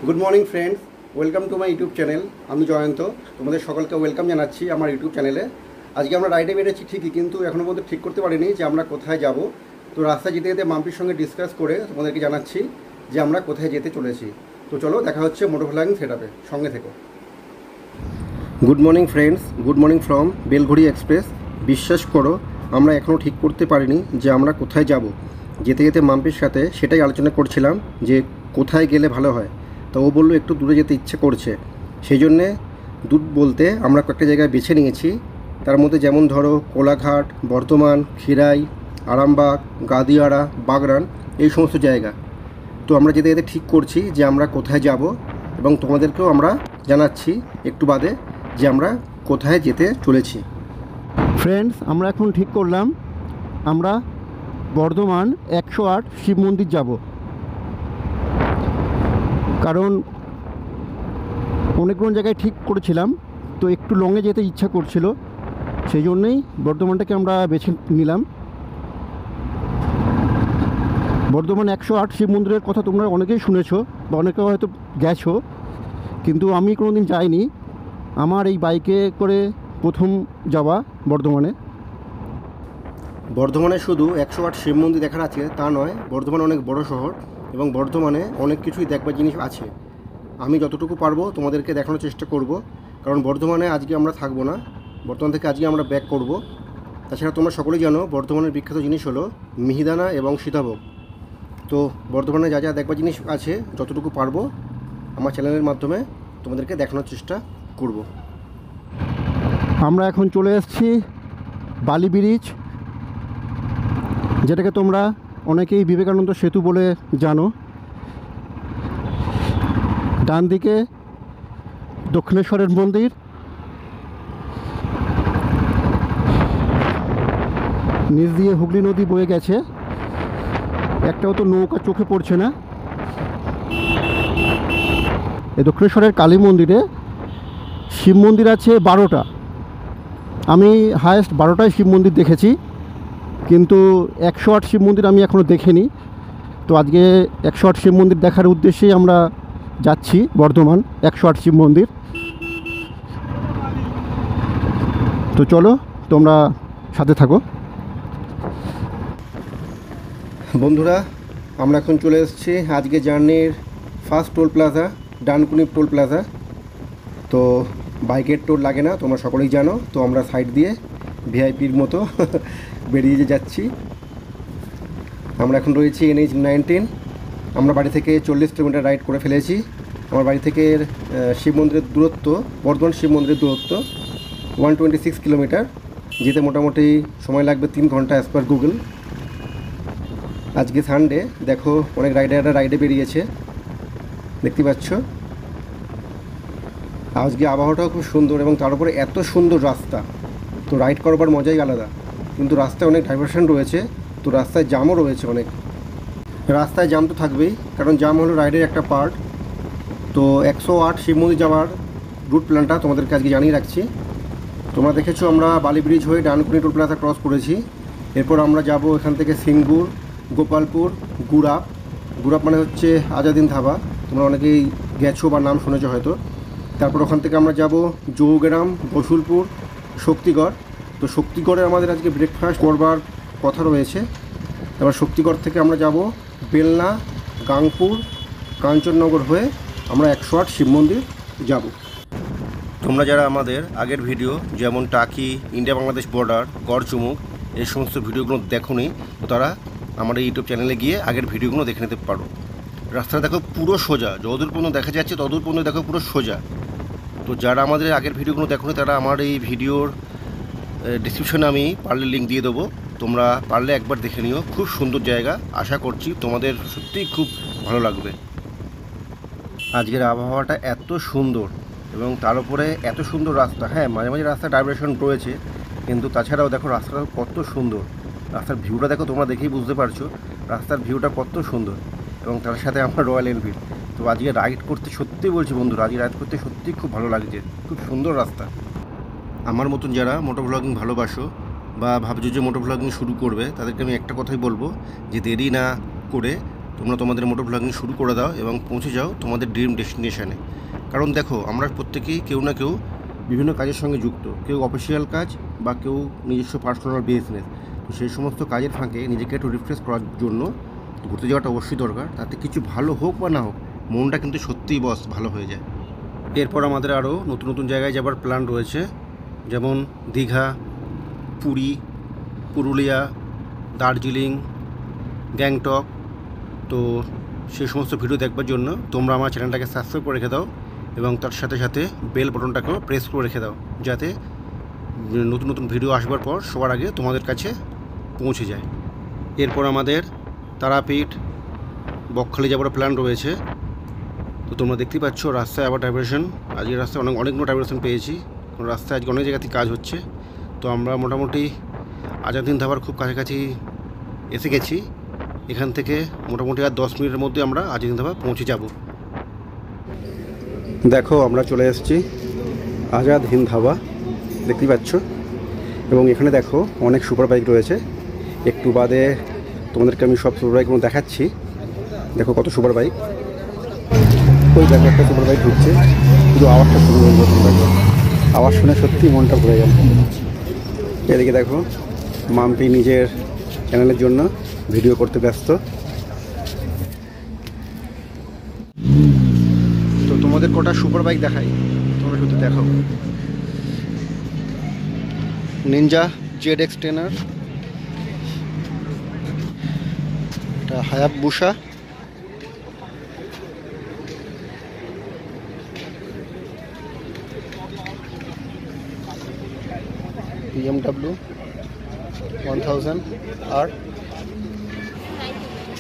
Good morning friends, welcome to my YouTube channel. আমি জয়ন্ত, তোমাদের সকলকে ওয়েলকাম জানাচ্ছি আমার ইউটিউব চ্যানেলে। আজকে আমরা রাইডে বেরিয়েছি ঠিকই, কিন্তু এখনও পর্যন্ত ঠিক করতে পারিনি যে আমরা কোথায় যাব। তো রাস্তায় যেতে যেতে মাম্পির সঙ্গে ডিসকাস করে তোমাদেরকে জানাচ্ছি যে আমরা কোথায় যেতে চলেছি। তো চলো, দেখা হচ্ছে মোটর ভ্লগিং সেটআপে, সঙ্গে থেকো। Good morning friends, good morning from Belgharia express. বিশ্বাস করো, আমরা এখনও ঠিক করতে পারিনি যে আমরা কোথায় যাব। যেতে যেতে মাম্পির সাথে সেটাই আলোচনা করছিলাম যে কোথায় গেলে ভালো হয়। তো ও বললো একটু দূরে যেতে ইচ্ছে করছে, সেই জন্যে দূর বলতে আমরা কয়েকটা জায়গায় বেছে নিয়েছি। তার মধ্যে যেমন ধরো কোলাঘাট, বর্ধমান, খিরাই, আরামবাগ, গাদিয়াড়া, বাগরান, এই সমস্ত জায়গা। তো আমরা যেতে যেতে ঠিক করছি যে আমরা কোথায় যাব, এবং তোমাদেরকেও আমরা জানাচ্ছি একটু বাদে যে আমরা কোথায় যেতে চলেছি। ফ্রেন্ডস, আমরা এখন ঠিক করলাম আমরা বর্ধমান 108 শিব মন্দির যাব। কারণ অনেকগুলো জায়গায় ঠিক করেছিলাম, তো একটু লংয়ে যেতে ইচ্ছা করছিল, সেই জন্যই বর্ধমানটাকে আমরা বেছে নিলাম। বর্ধমান 108 শিব মন্দিরের কথা তোমরা অনেকেই শুনেছো বা অনেকে হয়তো গেছো, কিন্তু আমি কোনো দিন যাইনি। আমার এই বাইকে করে প্রথম যাওয়া বর্ধমানে। বর্ধমানে শুধু 108 শিব মন্দির দেখার আছে তা নয়, বর্ধমান অনেক বড় শহর এবং বর্ধমানে অনেক কিছুই দেখবার জিনিস আছে। আমি যতটুকু পারবো তোমাদেরকে দেখানোর চেষ্টা করব, কারণ বর্ধমানে আজকে আমরা থাকবো না, বর্ধমান থেকে আজকে আমরা ব্যাক করব। তাছাড়া তোমরা সকলেই জানো বর্ধমানের বিখ্যাত জিনিস হলো মিহিদানা এবং সীতাভোগ। তো বর্ধমানে যা যা দেখবার জিনিস আছে যতটুকু পারবো আমার চ্যানেলের মাধ্যমে তোমাদেরকে দেখানোর চেষ্টা করব। আমরা এখন চলে এসেছি বালি ব্রিজ, যেটাকে তোমরা অনেকেই বিবেকানন্দ সেতু বলে জানো। ডান দিকে দক্ষিণেশ্বরের মন্দির, নিচ দিয়ে হুগলি নদী বয়ে গেছে, একটাও তো নৌকা চোখে পড়ছে না। এই দক্ষিণেশ্বরের কালী মন্দিরে শিব মন্দির আছে 12টা। আমি হায়েস্ট 12টায় শিব মন্দির দেখেছি, কিন্তু 108 শিব মন্দির আমি এখনও দেখিনি। তো আজকে 108 শিব মন্দির দেখার উদ্দেশ্যেই আমরা যাচ্ছি বর্ধমান 108 শিব মন্দির। তো চলো, তোমরা সাথে থাকো। বন্ধুরা, আমরা এখন চলে এসেছি আজকে জার্নির first toll plaza, Dankuni toll plaza. তো বাইকের টোল লাগে না, তোমরা সকলেই জানো। তো আমরা সাইড দিয়ে ভিআইপির মতো বেরিয়ে যাচ্ছি। আমরা এখন রয়েছি NH 19। আমরা বাড়ি থেকে 40 কিলোমিটার রাইড করে ফেলেছি। আমার বাড়ি থেকে শিব মন্দিরের দূরত্ব, বর্ধমান শিব মন্দিরের দূরত্ব 126 কিলোমিটার। যেতে মোটামুটি সময় লাগবে 3 ঘন্টা অ্যাজ পার গুগল। আজকে সানডে, দেখো অনেক রাইডাররা রাইডে বেরিয়েছে, দেখতে পাচ্ছ। আজকে আবহাওয়াটাও খুব সুন্দর এবং তার উপরে এত সুন্দর রাস্তা, তো রাইড করবার মজাই আলাদা। কিন্তু রাস্তায় অনেক ডাইভারশন রয়েছে, তো রাস্তায় জামও রয়েছে অনেক। রাস্তায় জাম তো থাকবেই, কারণ জাম হলো রাইডের একটা পার্ট। তো 108 শিব মন্দির যাওয়ার রুট প্ল্যানটা তোমাদেরকে আজকে জানিয়ে রাখছি। তোমরা দেখেছো আমরা বালি ব্রিজ হয়ে ডানকুনি টোল প্লাজা ক্রস করেছি। এরপর আমরা যাব এখান থেকে সিঙ্গুর, গোপালপুর, গুড়াপ। গুড়াপ মানে হচ্ছে আজাদিন ধাবা, তোমরা অনেকেই গেছো বা নাম শুনেছো হয়তো। তারপর ওখান থেকে আমরা যাব জৌগ্রাম, বসুলপুর, শক্তিগড়। তো শক্তিগড়ে আমাদের আজকে ব্রেকফাস্ট করবার কথা রয়েছে। তারপর শক্তিগড় থেকে আমরা যাব বেলনা, গাংপুর, কাঞ্চননগর হয়ে আমরা 108 শিব মন্দির যাব। তোমরা যারা আমাদের আগের ভিডিও যেমন টাকি, ইন্ডিয়া বাংলাদেশ বর্ডার, গড়চুমুক, এই সমস্ত ভিডিওগুলো দেখোনি, তো তারা আমার এই ইউটিউব চ্যানেলে গিয়ে আগের ভিডিওগুলো দেখে নিতে পারো। রাস্তাটা দেখো পুরো সোজা, যতদূর পর্যন্ত দেখা যাচ্ছে ততদূর পর্যন্ত দেখো পুরো সোজা। তো যারা আমাদের আগের ভিডিওগুলো দেখোনি তারা আমার এই ভিডিওর ডিসক্রিপশনে আমি পারলে লিঙ্ক দিয়ে দেবো, তোমরা পারলে একবার দেখে নিও। খুব সুন্দর জায়গা, আশা করছি তোমাদের সত্যিই খুব ভালো লাগবে। আজকের আবহাওয়াটা এত সুন্দর এবং তার উপরে এত সুন্দর রাস্তা। হ্যাঁ, মাঝে মাঝে রাস্তায় ডাইভারশন রয়েছে, কিন্তু তাছাড়াও দেখো রাস্তাটা কত সুন্দর। রাস্তার ভিউটা দেখো, তোমরা দেখেই বুঝতে পারছো রাস্তার ভিউটা কত সুন্দর। এবং তার সাথে আমার রয়্যাল এনফিল্ড। তো আজকে রাইড করতে সত্যিই বলছি বন্ধুরা, আজকে রাইড করতে সত্যিই খুব ভালো লাগছে, খুব সুন্দর রাস্তা। আমার মতন যারা মোটো ব্লগিং ভালোবাসো বা ভাবছো যে মোটো ব্লগিং শুরু করবে, তাদেরকে আমি একটা কথাই বলবো যে দেরি না করে তোমরা তোমাদের মোটর ব্লগিং শুরু করে দাও এবং পৌঁছে যাও তোমাদের ড্রিম ডেস্টিনেশানে। কারণ দেখো, আমরা প্রত্যেকেই কেউ না কেউ বিভিন্ন কাজের সঙ্গে যুক্ত, কেউ অফিসিয়াল কাজ বা কেউ নিজস্ব পার্সোনাল বিজনেস। তো সেই সমস্ত কাজের ফাঁকে নিজেকে একটু রিফ্রেশ করার জন্য ঘুরতে যাওয়াটা অবশ্যই দরকার। তাতে কিছু ভালো হোক বা না হোক, মনটা কিন্তু সত্যিই বস ভালো হয়ে যায়। এরপর আমাদের আরও নতুন নতুন জায়গায় যাবার প্ল্যান রয়েছে, যেমন দীঘা, পুরী, পুরুলিয়া, দার্জিলিং, গ্যাংটক। তো সেই সমস্ত ভিডিও দেখবার জন্য তোমরা আমার চ্যানেলটাকে সাবস্ক্রাইব করে রেখে দাও এবং তার সাথে সাথে বেল বাটনটাকেও প্রেস করে রেখে দাও, যাতে নতুন নতুন ভিডিও আসবার পর সবার আগে তোমাদের কাছে পৌঁছে যায়। এরপর আমাদের তারাপীঠ, বকখালি যাবার প্ল্যান রয়েছে। তো তোমরা দেখতেই পাচ্ছ রাস্তায় আবার ডাইভারশন। আজকের রাস্তায় অনেকগুলো ডাইভারশন পেয়েছি, কারণ রাস্তায় আজকে অনেক জায়গাতেই কাজ হচ্ছে। তো আমরা মোটামুটি আজাদিন ধাবার খুব কাছাকাছি এসে গেছি। এখান থেকে মোটামুটি আর 10 মিনিটের মধ্যে আমরা আজাদিন ধাবা পৌঁছে যাব। দেখো, আমরা চলে এসেছি আজাদ হিন্দ ধাবা, দেখতেই পাচ্ছ। এবং এখানে দেখো অনেক সুপার বাইক রয়েছে। একটু বাদে তোমাদেরকে আমি সব সুপার বাইকগুলো দেখাচ্ছি। দেখো কত সুপার বাইক। ওই দেখো একটা সুপার বাইক ঢুকছে, শুধু আওয়াজটা শুরু হয়ে যাবে, আওয়াজ শুনে সত্যি মনটা ভরে গেল। এদিকে দেখো মাম্পি নিজের চ্যানেলের জন্য ভিডিও করতে ব্যস্ত। তো তোমাদের কটা সুপার বাইক দেখাই, তোমরা শুধু দেখো। নিনজা ZX10, এটা হায়াবুসা, BMW 1000 আর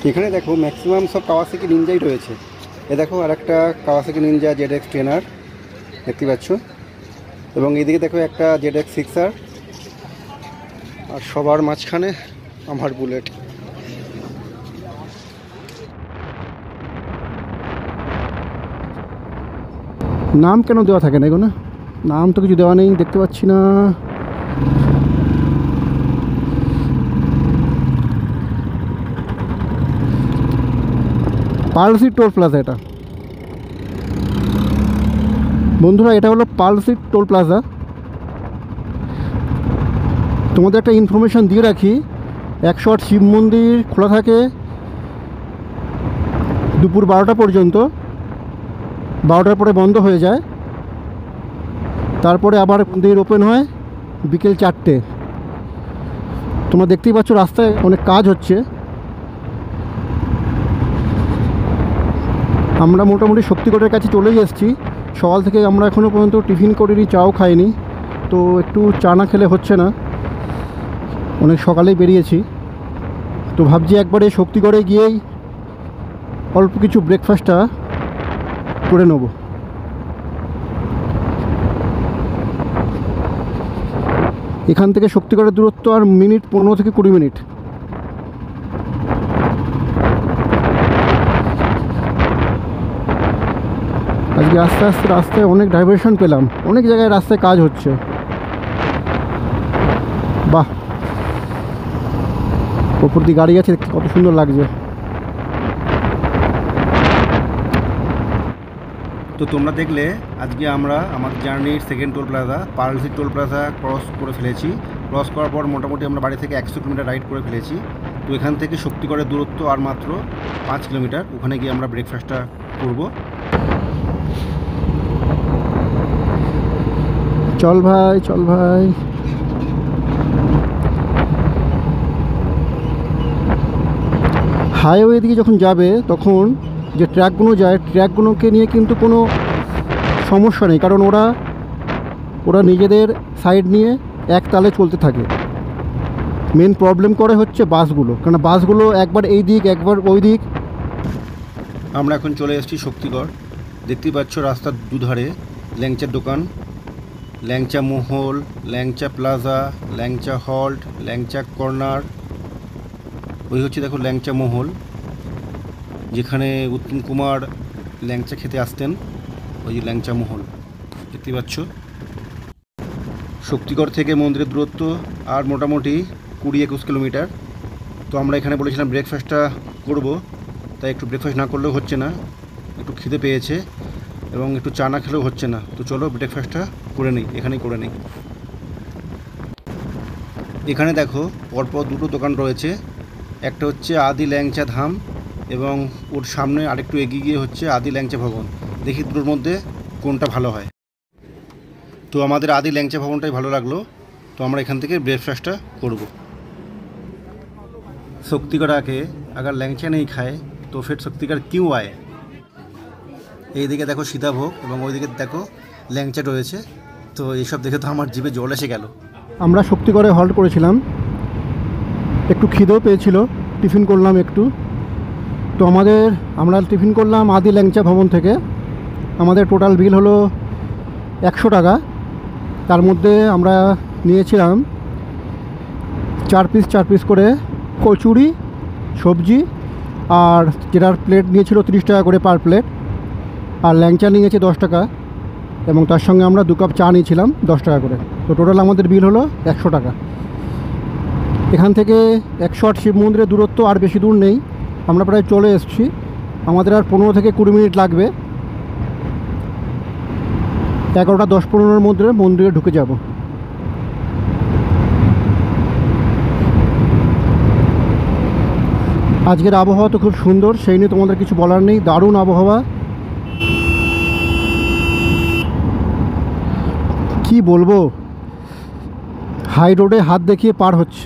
এখানে দেখো ম্যাক্সিমাম সব কাওয়াসাকি নিনজাই রয়েছে। এ দেখো আর একটা কাওয়াসাকি নিনজা ZX10 দেখতে পাচ্ছ। এবং এইদিকে দেখো একটা ZX6R, আর সবার মাঝখানে আমার বুলেট। নাম কেন দেওয়া থাকে না এগুলো? নাম তো কিছু দেওয়া নেই, দেখতে পাচ্ছি না। পালসি টোল প্লাজা এটা, বন্ধুরা, এটা হলো পালসি টোল প্লাজা। তোমাদের একটা ইনফরমেশান দিয়ে রাখি, 108 শিব মন্দির খোলা থাকে দুপুর 12টা পর্যন্ত, 12টার পরে বন্ধ হয়ে যায়। তারপরে আবার মন্দির ওপেন হয় বিকেল 4টে। তোমরা দেখতেই পাচ্ছ রাস্তায় অনেক কাজ হচ্ছে। আমরা মোটামুটি শক্তিগড়ের কাছে চলেই এসেছি। সকাল থেকে আমরা এখনও পর্যন্ত টিফিন করিনি, চাও খাইনি। তো একটু চা না খেলে হচ্ছে না, অনেক সকালেই বেরিয়েছি। তো ভাবছি একবারে শক্তিগড়ে গিয়েই অল্প কিছু ব্রেকফাস্টটা করে নেব। এখান থেকে শক্তিগড়ের দূরত্ব আর মিনিট 15 থেকে 20 মিনিট। আজকে আস্তে আস্তে রাস্তায় অনেক ডাইভারশন পেলাম, অনেক জায়গায় রাস্তায় কাজ হচ্ছে। বাহ, ওপর দিয়ে গাড়ি আছে, কত সুন্দর লাগছে। তো তোমরা দেখলে আজকে আমরা আমাদের জার্নির second toll plaza palsy toll plaza cross করে ফেলেছি। ক্রস করার পর মোটামুটি আমরা বাড়ি থেকে 100 কিলোমিটার রাইড করে ফেলেছি। তো এখান থেকে শক্তিগড়ের দূরত্ব আর মাত্র 5 কিলোমিটার। ওখানে গিয়ে আমরা ব্রেকফাস্টটা করব। চল ভাই, চল ভাই। হাইওয়ে দিকে যখন যাবে তখন যে ট্র্যাকগুলো যায়, ট্র্যাকগুলোকে নিয়ে কিন্তু কোনো সমস্যা নেই, কারণ ওরা নিজেদের সাইড নিয়ে এক তালে চলতে থাকে। মেন প্রবলেম করে হচ্ছে বাসগুলো, কারণ বাসগুলো একবার এই দিক একবার ওই দিক। আমরা এখন চলে এসেছি শক্তিগড়। দেখতেই পাচ্ছ রাস্তার দুধারে ল্যাংচার দোকান, ল্যাংচা মহল, ল্যাংচা প্লাজা, ল্যাংচা হল্ট, ল্যাংচা কর্নার। ওই হচ্ছে দেখো ল্যাংচা মহল, যেখানে উত্তম কুমার ল্যাংচা খেতে আসতেন। ওই যে ল্যাংচা মহল দেখতে পাচ্ছ। শক্তিগড় থেকে মন্দিরের দূরত্ব আর মোটামুটি 20-21 কিলোমিটার। তো আমরা এখানে বলেছিলাম ব্রেকফাস্টটা করব। তাই একটু ব্রেকফাস্ট না করলেও হচ্ছে না, একটু খিদে পেয়েছে এবং একটু চা না খেলেও হচ্ছে না। তো চলো ব্রেকফাস্টটা করে নিই, এখানেই করে নিই। এখানে দেখো পরপর দুটো দোকান রয়েছে, একটা হচ্ছে আদি ল্যাংচা ধাম এবং ওর সামনে আরেকটু এগিয়ে গিয়ে হচ্ছে আদি ল্যাংচা ভবন। দেখি দুটোর মধ্যে কোনটা ভালো হয়। তো আমাদের আদি ল্যাংচা ভবনটাই ভালো লাগলো, তো আমরা এখান থেকে ব্রেকফাস্টটা করব। शक्तिगर आके अगर लैंचा नहीं खाए तो फिर शक्तिगर क्यों आए। এইদিকে দেখো সীতাভোগ এবং ওইদিকে দেখো ল্যাংচা রয়েছে। তো এইসব দেখে তো আমার জিভে জল এসে গেল। আমরা শক্তিগড়ে হল্ট করেছিলাম, একটু খিদেও পেয়েছিল, টিফিন করলাম একটু। তো আমরা টিফিন করলাম আদি ল্যাংচা ভবন থেকে। আমাদের টোটাল বিল হলো 100 টাকা। তার মধ্যে আমরা নিয়েছিলাম 4 পিস করে কচুরি, সবজি, আর যেটার প্লেট নিয়েছিল 30 টাকা করে পার প্লেট, আর ল্যাংচা নিয়েছে 10 টাকা, এবং তার সঙ্গে আমরা 2 কাপ চা নিয়েছিলাম 10 টাকা করে। তো টোটাল আমাদের বিল হলো 100 টাকা। এখান থেকে 108 শিব মন্দিরের দূরত্ব আর বেশি দূর নেই, আমরা প্রায় চলে এসেছি। আমাদের আর 15 থেকে 20 মিনিট লাগবে। 11টা 10-15-এর মধ্যে মন্দিরে ঢুকে যাব। আজকের আবহাওয়া তো খুব সুন্দর, সেই নিয়ে তোমাদের কিছু বলার নেই, দারুণ আবহাওয়া। কি বলবো, হাই রোডে হাত দেখিয়ে পার হচ্ছে।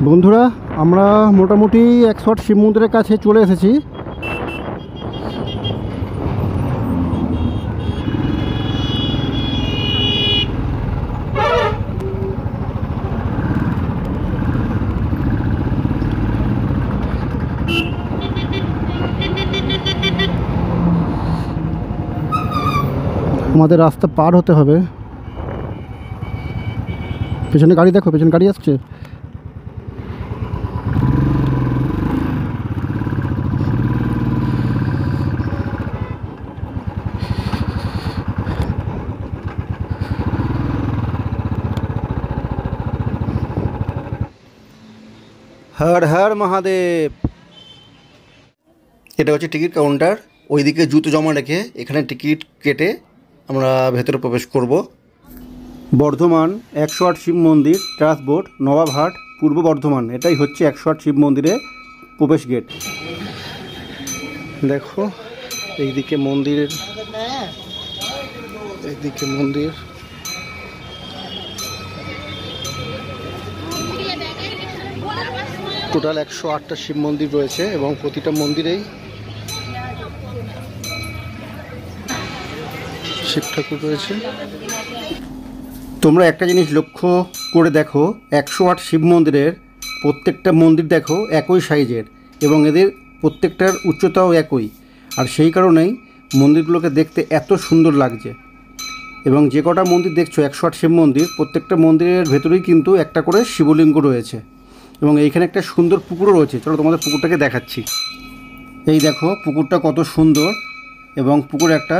বন্ধুরা, আমরা মোটামুটি 108 শিব মন্দিরের কাছে চলে এসেছি। আমাদের রাস্তা পার হতে হবে। পেছনে গাড়ি দেখো, পেছনে গাড়ি আসছে। হর হর মহাদেব। এটা হচ্ছে টিকিট কাউন্টার, ওইদিকে জুতো জমা রেখে এখানে টিকিট কেটে আমরা ভেতরে প্রবেশ করব। বর্ধমান 108 শিব মন্দির ট্রান্সপোর্ট নবাবহাট পূর্ব বর্ধমান, এটাই হচ্ছে 108 শিব মন্দিরের প্রবেশ গেট। দেখো এইদিকে মন্দিরের, এইদিকে মন্দির। টোটাল 108টা শিব মন্দির রয়েছে এবং প্রতিটা মন্দিরেই শিব ঠাকুর রয়েছে। তোমরা একটা জিনিস লক্ষ্য করে দেখো, 108 শিব মন্দিরের প্রত্যেকটা মন্দির দেখো একই সাইজের এবং এদের প্রত্যেকটার উচ্চতাও একই, আর সেই কারণেই মন্দিরগুলোকে দেখতে এত সুন্দর লাগছে। এবং যে কটা মন্দির দেখছো 108 শিব মন্দির, প্রত্যেকটা মন্দিরের ভেতরেই কিন্তু একটা করে শিবলিঙ্গ রয়েছে এবং এইখানে একটা সুন্দর পুকুরও রয়েছে। চলো তোমাদের পুকুরটাকে দেখাচ্ছি। এই দেখো পুকুরটা কত সুন্দর এবং পুকুরে একটা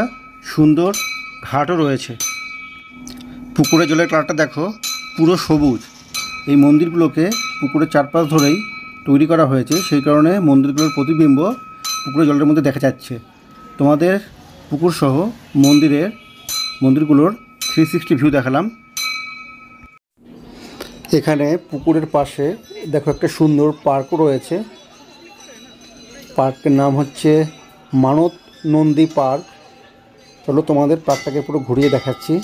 সুন্দর ঘাটও রয়েছে। পুকুরের জলের কালারটা দেখো পুরো সবুজ। এই মন্দিরগুলোকে পুকুরের চারপাশ ধরেই তৈরি করা হয়েছে, সেই কারণে মন্দিরগুলোর প্রতিবিম্ব পুকুরের জলের মধ্যে দেখা যাচ্ছে। তোমাদের পুকুর সহ মন্দিরগুলোর 360 ভিউ দেখালাম। এখানে পুকুরের পাশে দেখো একটা সুন্দর পার্কও রয়েছে। পার্কের নাম হচ্ছে মানত নন্দী পার্ক। চলো তোমাদের পার্কটাকে পুরো ঘুরিয়ে দেখাচ্ছি।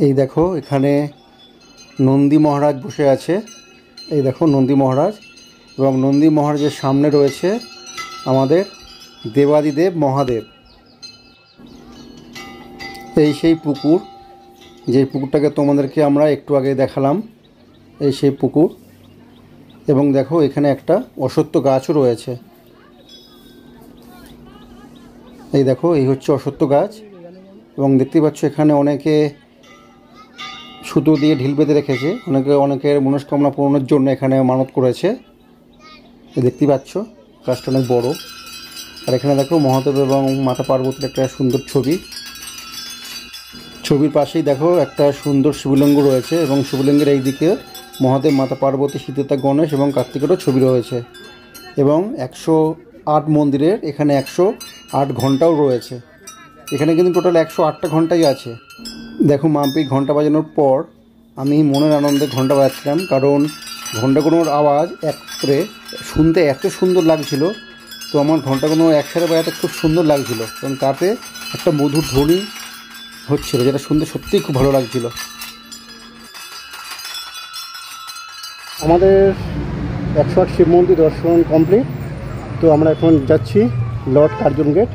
এই দেখো এখানে নন্দী মহারাজ বসে আছে, এই দেখো নন্দী মহারাজ, এবং নন্দী মহারাজের সামনে রয়েছে আমাদের দেবাদিদেব মহাদেব। এই সেই পুকুর, যেই পুকুরটাকে তোমাদেরকে আমরা একটু আগে দেখালাম, এই সেই পুকুর। এবং দেখো এখানে একটা অশ্বত্থ গাছও রয়েছে। এই দেখো এই হচ্ছে অশ্বত্থ গাছ, এবং দেখতে পাচ্ছ এখানে অনেকে সুতো দিয়ে ঢিল বেঁধে রেখেছে, অনেকের মনস্কামনা পূরণের জন্য এখানে মানত করেছে। দেখতে পাচ্ছ গাছটা অনেক বড়। আর এখানে দেখো মহাদেব এবং মাতা পার্বতীর একটা সুন্দর ছবি। ছবির পাশেই দেখো একটা সুন্দর শিবলিঙ্গ রয়েছে এবং শিবলিঙ্গের এই দিকে মহাদেব, মাতা পার্বতী, সীতা, গণেশ এবং কার্তিকেরও ছবি রয়েছে। এবং 108 মন্দিরের এখানে 108 ঘন্টাও রয়েছে। এখানে কিন্তু টোটাল 108টা ঘন্টাই আছে। দেখো মাম্পি ঘন্টা বাজানোর পর আমি মনের আনন্দে ঘন্টা বাজাচ্ছিলাম, কারণ ঘন্টাগুলোর আওয়াজ একত্রে শুনতে এত সুন্দর লাগছিল। তো আমার ঘন্টাগুলো একসাথে বাজাতে খুব সুন্দর লাগছিল এবং তাতে একটা মধুর ধ্বনি হচ্ছিল, যেটা শুনতে সত্যিই খুব ভালো লাগছিল। আমাদের 108 শিব মন্দির দর্শন কমপ্লিট। তো আমরা এখন যাচ্ছি লর্ড কার্জন গেট,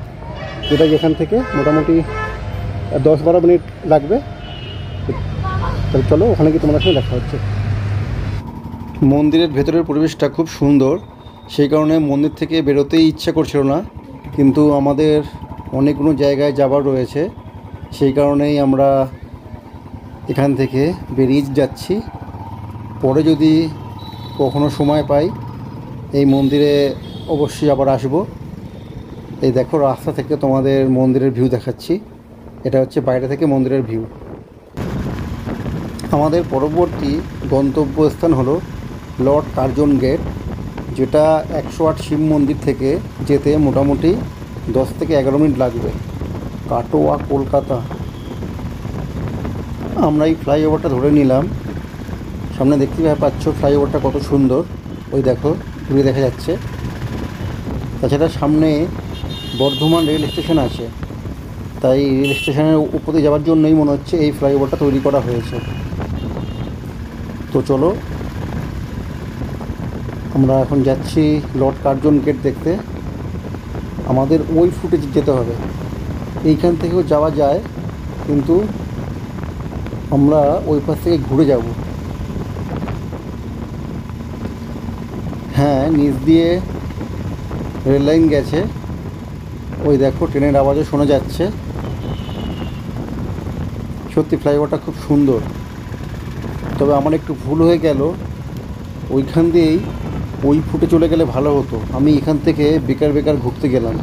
যেটা যেখান থেকে মোটামুটি 10-12 মিনিট লাগবে। তাহলে চলো, ওখানে গিয়ে তোমাদের সঙ্গে দেখা হচ্ছে। মন্দিরের ভেতরের পরিবেশটা খুব সুন্দর, সেই কারণে মন্দির থেকে বেরোতেই ইচ্ছা করছিল না, কিন্তু আমাদের অনেকগুলো জায়গায় যাবার রয়েছে, সেই কারণেই আমরা এখান থেকে বেরিয়ে যাচ্ছি। পরে যদি কখনো সময় পাই এই মন্দিরে অবশ্যই আবার আসব। এই দেখো রাস্তা থেকে তোমাদের মন্দিরের ভিউ দেখাচ্ছি। এটা হচ্ছে বাইরে থেকে মন্দিরের ভিউ। আমাদের পরবর্তী গন্তব্যস্থান হলো লর্ড কার্জন গেট, যেটা 108 শিব মন্দির থেকে যেতে মোটামুটি 10 থেকে 11 মিনিট লাগবে। কাটোয়া, কলকাতা। আমরা এই ফ্লাইওভারটা ধরে নিলাম। সামনে দেখতে পাচ্ছ ফ্লাইওভারটা কত সুন্দর, ওই দেখো দূরে দেখা যাচ্ছে। তাছাড়া সামনে বর্ধমান রেল স্টেশন আছে, তাই রেল স্টেশনের উপরে যাওয়ার জন্যই মনে হচ্ছে এই ফ্লাইওভারটা তৈরি করা হয়েছে। তো চলো, আমরা এখন যাচ্ছি লর্ড কার্জন গেট দেখতে। আমাদের ওই ফুটে যেতে হবে, এইখান থেকেও যাওয়া যায়, কিন্তু আমরা ওই পাশ থেকে ঘুরে যাব। হ্যাঁ, নিচ দিয়ে রেল লাইন গেছে, ওই দেখো ট্রেনের আওয়াজও শোনা যাচ্ছে। সত্যি ফ্লাইওভারটা খুব সুন্দর, তবে আমার একটু ভুল হয়ে গেল, ওইখান দিয়েই ওই ফুটে চলে গেলে ভালো হতো। আমি এখান থেকে বেকার ঘুরতে গেলাম।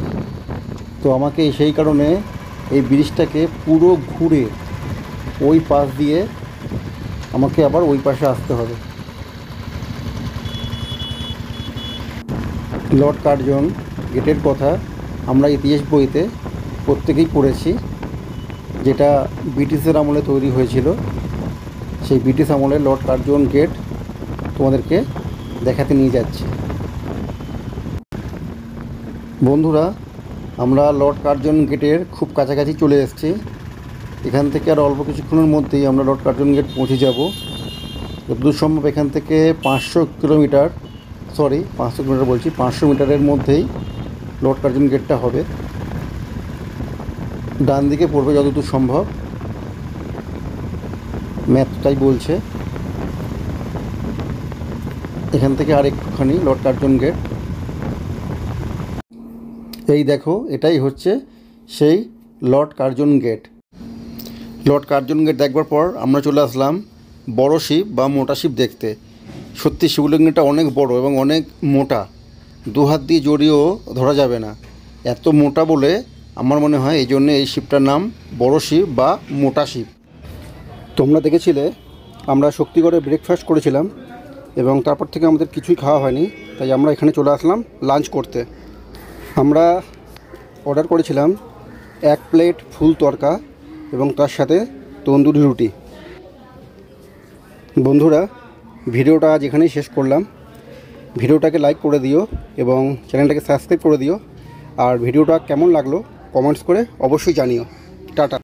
তো আমাকে সেই কারণে এই ব্রিজটাকে পুরো ঘুরে ওই পাশ দিয়ে আমাকে আবার ওই পাশে আসতে হবে। লর্ড কার্জন গেটের কথা আমরা ইতিহাস বইতে প্রত্যেকেই পড়েছি, যেটা ব্রিটিশের আমলে তৈরি হয়েছিল। সেই ব্রিটিশ আমলে লর্ড কার্জন গেট তোমাদেরকে দেখাতে নিয়ে যাচ্ছি। বন্ধুরা, আমরা লর্ড কার্জন গেটের খুব কাছাকাছি চলে এসেছি। এখান থেকে আর অল্প কিছুক্ষণের মধ্যেই আমরা লর্ড কার্জন গেট পৌঁছে যাব। যতদূর সম্ভব এখান থেকে 500 মিটারের মধ্যেই লর্ড কার্জন গেটটা হবে। ডান দিকে পড়বে যতদূর সম্ভব, ম্যাপ তাই বলছে। এখান থেকে আর একটুখানি লর্ড কার্জন গেট। এই দেখো, এটাই হচ্ছে সেই Lord Curzon gate. Lord Curzon gate দেখবার পর আমরা চলে আসলাম বড় শিব বা মোটা শিব দেখতে। সত্যি শিবলিঙ্গটা অনেক বড় এবং অনেক মোটা, দু হাত দিয়ে জড়িয়েও ধরা যাবে না, এত মোটা বলে আমার মনে হয় এই জন্যে এই শিবটার নাম বড় শিব বা মোটা শিব। তোমরা দেখেছিলে আমরা শক্তিগড়ে ব্রেকফাস্ট করেছিলাম এবং তারপর থেকে আমাদের কিছুই খাওয়া হয়নি, তাই আমরা এখানে চলে আসলাম লাঞ্চ করতে। আমরা অর্ডার করেছিলাম 1 প্লেট ফুল তরকা এবং তার সাথে তন্দুরি রুটি। বন্ধুরা, ভিডিওটা আজ এখানেই শেষ করলাম। ভিডিওটাকে লাইক করে দিও এবং চ্যানেলটাকে সাবস্ক্রাইব করে দিও। আর ভিডিওটা কেমন লাগলো কমেন্টস করে অবশ্যই জানিও। টাটা।